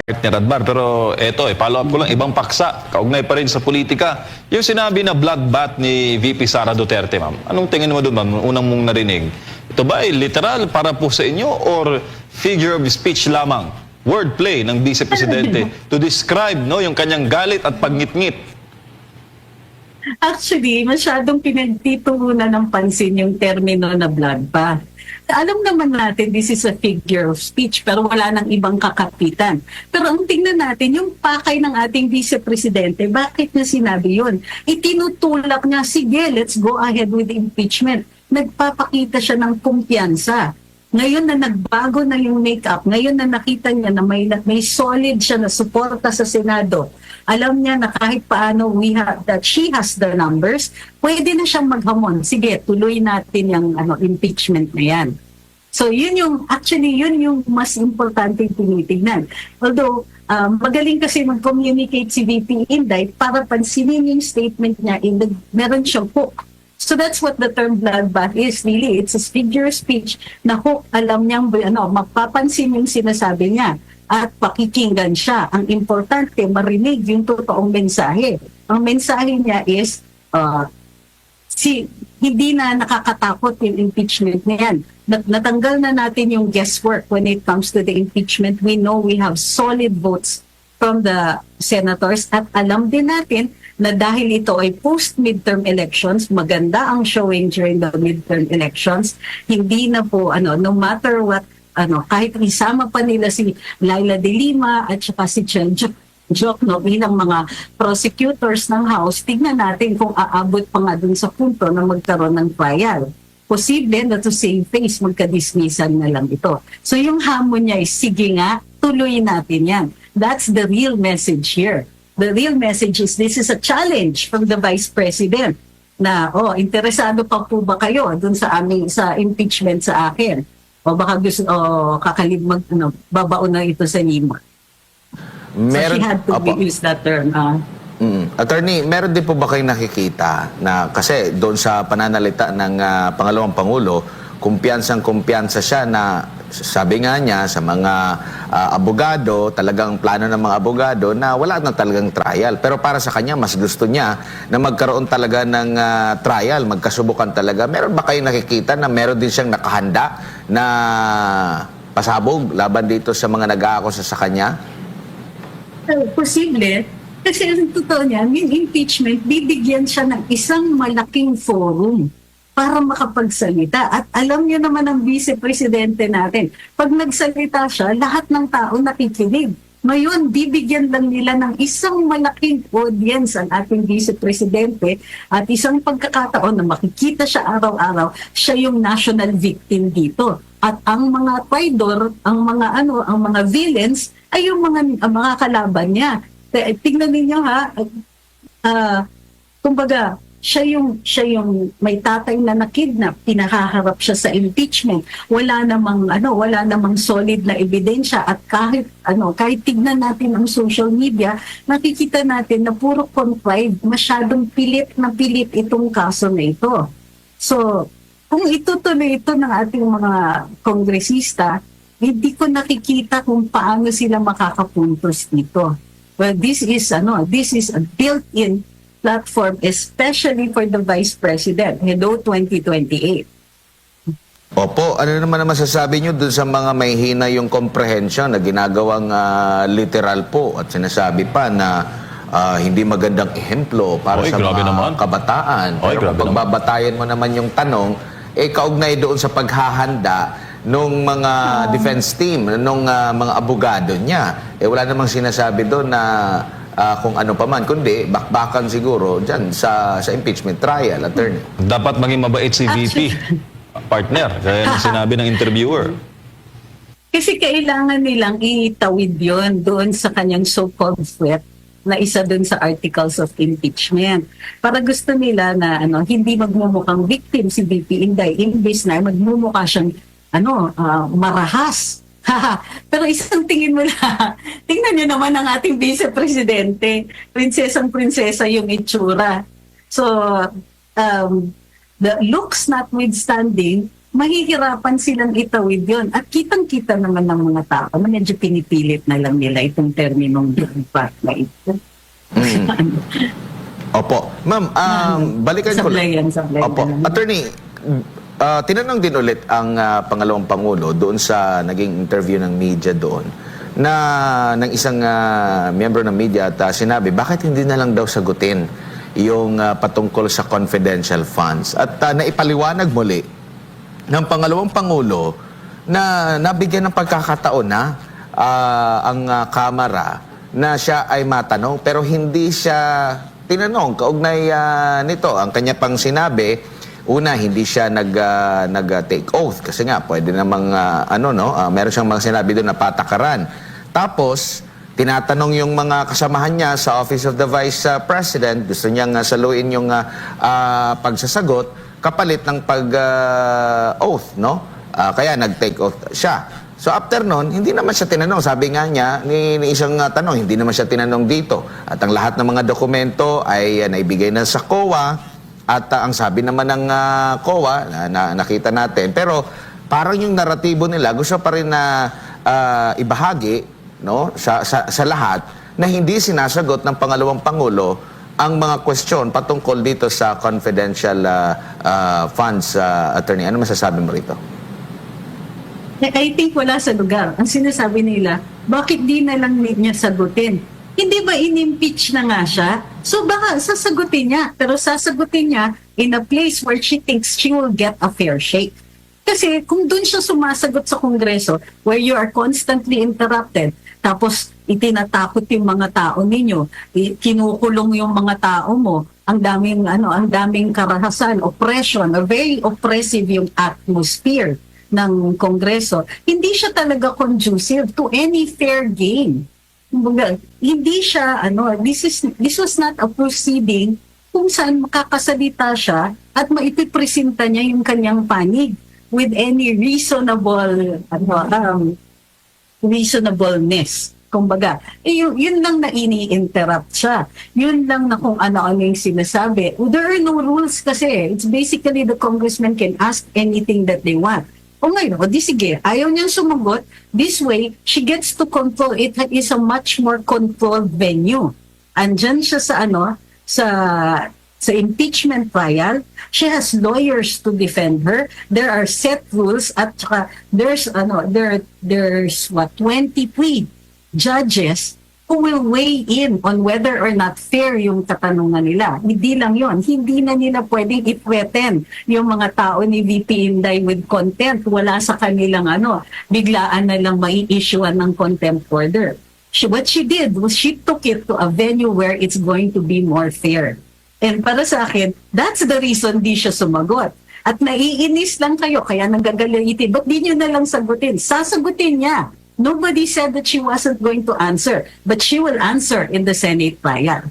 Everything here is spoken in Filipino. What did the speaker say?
Partner Admar, pero eto, follow up ko lang, ibang paksa, kaugnay pa rin sa politika. Yung sinabi na bloodbath ni VP Sara Duterte, ma'am. Anong tingin mo doon, ma'am, unang mong narinig? Ito ba ay literal para po sa inyo or figure of speech lamang? Wordplay ng Vice Presidente to describe no, yung kanyang galit at pagngit-ngit. Actually, masyadong pinagtituunan ng pansin yung termino na bloodbath. Alam naman natin, this is a figure of speech, pero wala nang ibang kakapitan. Pero ang tingnan natin, yung pakay ng ating Vice Presidente, bakit niya sinabi yun? Itinutulak niya, sige, let's go ahead with impeachment. Nagpapakita siya ng kumpiyansa. Ngayon na nagbago na yung make-up, ngayon na nakita niya na may solid siya na suporta sa Senado, alam niya na kahit paano that she has the numbers, pwede na siyang maghamon. Sige, tuloy natin yung impeachment na yan. So yun yung mas importante tinitignan. Although, magaling kasi mag-communicate si VP Inday para pansinin yung statement niya, meron siyang hook. So that's what the term bloodbath is really. It's a figure of speech na hook, alam niyang magpapansin yung sinasabi niya at pakikinggan siya. Ang importante, marinig yung totoong mensahe. Ang mensahe niya is, hindi na nakakatakot yung impeachment na yan. Natanggal na natin yung guesswork when it comes to the impeachment. We know we have solid votes from the senators at alam din natin na dahil ito ay post-midterm elections, maganda ang showing during the midterm elections, hindi na po, no matter what, kahit isama pa nila si Laila de Lima at saka si Chen Jokno bilang mga prosecutors ng House, tignan natin kung aabot pa nga dun sa punto na magkaroon ng trial. Posible na to save face, magka-dismissal na lang ito. So yung hamon niya is, sige nga, tuloy natin yan. That's the real message here. The real message is this is a challenge from the Vice President na, interesado pa po ba kayo dun sa impeachment sa akin? O baka gusto, babaon na ito sa Lima. So she had to use that term. Attorney, meron din po ba kayong nakikita na kasi doon sa pananalita ng Pangalawang Pangulo, kumpiyansang-kumpiyansa siya na sabi nga niya sa mga abogado, talagang plano ng mga abogado na wala na talagang trial. Pero para sa kanya, mas gusto niya na magkaroon talaga ng trial, magkasubukan talaga. Meron ba kayong nakikita na meron din siyang nakahanda na pasabog laban dito sa mga nag-aakusa sa kanya? Posible. Kasi ang totoo niyan, yung impeachment, bibigyan siya ng isang malaking forum para makapagsalita. At alam niyo naman ang Vice Presidente natin, pag nagsalita siya, lahat ng tao nakikinig. Ngayon, bibigyan lang nila ng isang malaking audience ang ating Vice Presidente at isang pagkakataon na makikita siya araw-araw, siya yung national victim dito. At ang mga traidor, ang mga villains ay yung mga kalaban niya. Tingnan ninyo ha, kumbaga, siya yung may tatay na nakidnap, pinahaharap siya sa impeachment. Wala namang solid na ebidensya at kahit tignan natin ang social media, nakikita natin na puro contrived, masyadong pilit itong kaso na ito. So, kung itutuloy ito ng ating mga kongresista, hindi ko nakikita kung paano sila makakapuntos dito. Well, this is a built-in platform, especially for the Vice President, Hello 2028. Opo, ano naman ang masasabi nyo dun sa mga may hina yung comprehension na ginagawang literal po at sinasabi pa na hindi magandang ehemplo para sa mga kabataan. Pero kung pagbabatayan mo naman yung tanong, kaugnay doon sa paghahanda nung mga defense team, nung mga abogado niya. Wala namang sinasabi doon na kung ano pa man, kundi bakbakan siguro dyan sa impeachment trial, attorney. Dapat maging mabait si VP, partner, kaya sinabi ng interviewer. Kasi kailangan nilang itawid yon doon sa kanyang so-called threat na isa doon sa articles of impeachment. Para gusto nila na hindi magmumukhang victim si VP Inday, imbes na magmumukha siyang marahas. Pero isang tingin mo na, tingnan niyo naman ang ating Vice Presidente, prinsesang-prinsesa yung itsura. So, the looks notwithstanding, mahihirapan silang itawid yon. At kitang-kita naman ng mga tao na medyo pinipilit na lang nila itong terminong blood bath na ito. Opo. Ma'am, balikan ko lang. Sablay Opo. na lang. Attorney, tinanong din ulit ang pangalawang Pangulo doon sa naging interview ng media doon na ng isang miyembro ng media at sinabi, bakit hindi na lang daw sagutin yung patungkol sa confidential funds? At naipaliwanag muli ng pangalawang Pangulo na nabigyan ng pagkakataon na ang Kamara na siya ay matanong pero hindi siya tinanong kaugnay nito. Ang kanya pang sinabi, una, hindi siya nag-take oath kasi nga pwede namang meron siyang mga sinabi doon na patakaran. Tapos, tinatanong yung mga kasamahan niya sa Office of the Vice President, gusto niyang saluin yung pagsasagot kapalit ng pag-oath, no? Kaya nag-take oath siya. So after nun, hindi naman siya tinanong. Sabi nga niya, ni isang tanong, hindi naman siya tinanong dito. At ang lahat ng mga dokumento ay naibigay na sa COA. At ang sabi naman ng COA, na nakita natin, pero parang yung naratibo nila, gusto pa rin na ibahagi, no, sa lahat na hindi sinasagot ng pangalawang Pangulo ang mga question patungkol dito sa confidential funds, attorney. Ano masasabi mo rito? I think wala sa lugar. Ang sinasabi nila, bakit di na lang niya sagutin? Hindi ba in-impeach na nga siya? So baka sasagutin niya. Pero sasagutin niya in a place where she thinks she will get a fair shake. Kasi kung doon siya sumasagot sa Kongreso, where you are constantly interrupted, tapos itinatakot yung mga tao ninyo, kinukulong yung mga tao mo, ang daming karahasan, oppression, a very oppressive yung atmosphere ng Kongreso. Hindi siya talaga conducive to any fair game. Kumbaga, hindi siya this was not a proceeding kung saan makakasalita siya at maipipresenta niya yung kanyang panig with any reasonableness. Kumbaga, yun lang na ini-interrupt siya. Yun lang na kung ano-ano yung sinasabi. There are no rules kasi. It's basically the congressman can ask anything that they want. O ngayon, di sige, ayaw niyang sumagot. This way, she gets to control it. It is a much more controlled venue. Andyan siya sa impeachment trial. She has lawyers to defend her. There are set rules at saka there's 23 judges who will weigh in on whether or not fair yung katanungan nila. Hindi lang yon, hindi na nila pwedeng i-threaten yung mga tao ni VP Inday with contempt. Wala sa kanilang biglaan na lang mai-issuean ng contempt order. What she did was she took it to a venue where it's going to be more fair. And para sa akin, that's the reason di siya sumagot. At naiinis lang kayo, kaya nagagalitin. Ba't di nyo na lang sagutin? Sasagutin niya. Nobody said that she wasn't going to answer, but she will answer in the Senate trial.